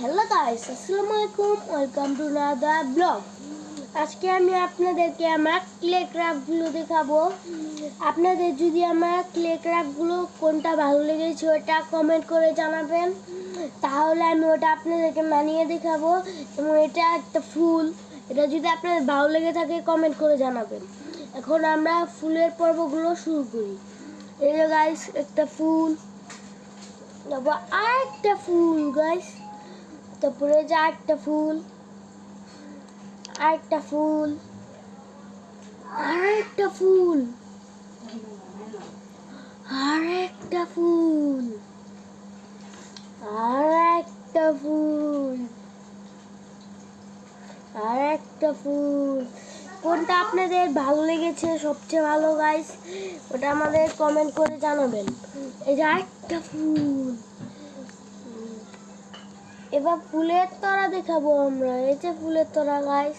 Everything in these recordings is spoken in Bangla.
হ্যালো গাইস, আসসালামু আলাইকুম। Welcome to another blog. আজকে আমি আপনাদেরকে আমার ক্লে ক্রাফটগুলো দেখাবো। আপনাদের যদি আমার ক্লে ক্রাফটগুলো কোনটা ভালো লেগেছে ওটা কমেন্ট করে জানাবেন, তাহলে আমি ওটা আপনাদেরকে বানিয়ে দেখাবো। এবং এটা একটা ফুল, এটা যদি আপনাদের ভালো লেগে থাকে কমেন্ট করে জানাবেন। এখন আমরা ফুলের পর্বগুলো শুরু করি। এই যে গাইস, একটা ফুল, তারপর আরেকটা ফুল গাইস, তারপরে যে আরেকটা ফুল, আরেকটা ফুল, আরেকটা ফুল, আরেকটা ফুল, আরেকটা ফুল, আরেকটা ফুল। কোনটা আপনাদের ভালো লেগেছে সবচেয়ে ভালো গাইস, ওটা আমাদের কমেন্ট করে জানাবেন। এই যে আরেকটা ফুল। এবার ফুলের তোড়া দেখাবো আমরা। এই যে ফুলের তোড়া গাইস,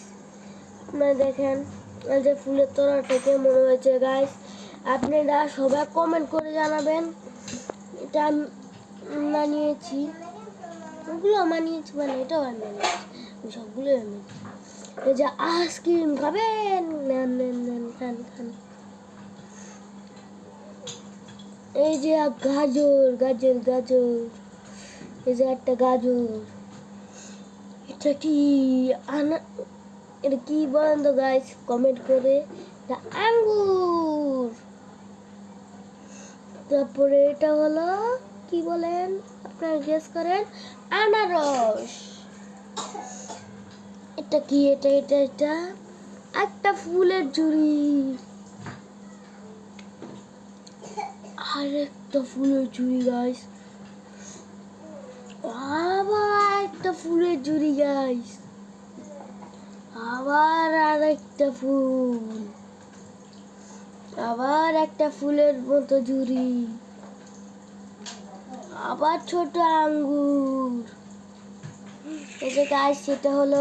আপনারা দেখেন এই যে ফুলের তোড়াটা কেমন হয়েছে গাইস, আপনারা সবাই কমেন্ট করে জানাবেন। এটা বানিয়েছি, ওগুলো বানিয়েছি, মানে এটাও আমি বানিয়েছি, সবগুলো আমি। এই যে আইসক্রিম খাবেন, নেন নেন নেন, খান খান। এই যে গাজর গাজর গাজর, এই যে একটা গাজর। এটা কি এটা কি বলেন তো গাইস, কমেন্ট করে। আঙ্গুর। তারপরে এটা হলো কি বলেন আপনারা গেস করেন, আনারস। এটা কি, এটা এটা এটা একটা ফুলের ঝুড়ি, আরেকটা ফুলের ঝুড়ি গাইস, আবার একটা ফুলের ঝুড়ি গাইস, আবার আরেকটা ফুল, আবার একটা ফুলের মতো ঝুড়ি, আবার ছোট আঙ্গুর। এটা গাইস, সেটা হলো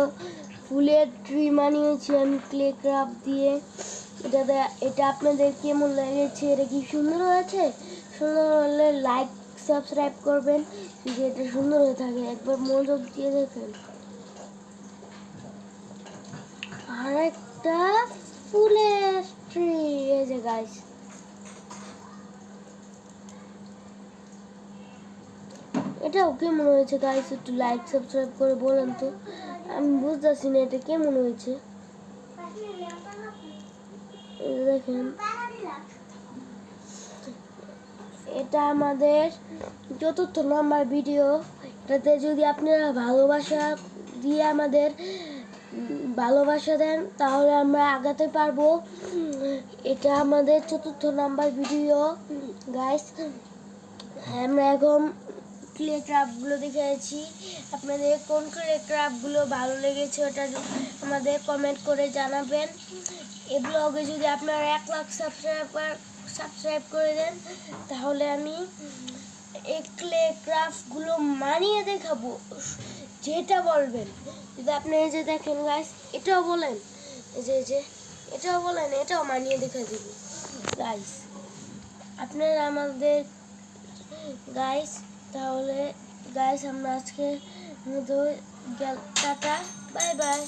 ফুলের ট্রি বানিয়েছি আমি ক্লে ক্রাফট দিয়ে। এটা আপনাদের কেমন লেগেছে, এটা কি সুন্দর হয়েছে? সুন্দর হলে লাইক সাবস্ক্রাইব করবেন, যদি এটা সুন্দর হয়ে থাকে একবার মনোযোগ দিয়ে দেখেন। আর একটা ফুলের ট্রি, এই যে গাইস, এটাও কেমন হয়েছে গাইস, একটু লাইক সাবস্ক্রাইব করে বলেন তো, আমি বুঝতেছি না এটা কেমন হয়েছে। দেখেন, এটা আমাদের ৪র্থ নাম্বার ভিডিও। এটাতে যদি আপনারা ভালোবাসা দিয়ে আমাদের ভালোবাসা দেন তাহলে আমরা আগাতে পারবো। এটা আমাদের ৪র্থ নাম্বার ভিডিও গাইস। আমরা এখন ক্লে ক্রাফটগুলো দেখেছি, আপনাদের কোন ক্লে ক্রাফটগুলো ভালো লেগেছে ওটা আমাদের কমেন্ট করে জানাবেন। এই ব্লগে যদি আপনারা 1 লাখ সাবস্ক্রাইব করে দেন তাহলে আমি এই ক্লে ক্রাফটগুলো মানিয়ে দেখাবো, যেটা বলবেন। যদি আপনি এই যে দেখেন গাইস, এটাও বলেন, এই যে এটাও বলেন, এটাও মানিয়ে দেখা দিব গাইস আপনারা আমাদের গাইস। তাহলে গাইস আমরা আজকে মতো টাটা, বাই বাই।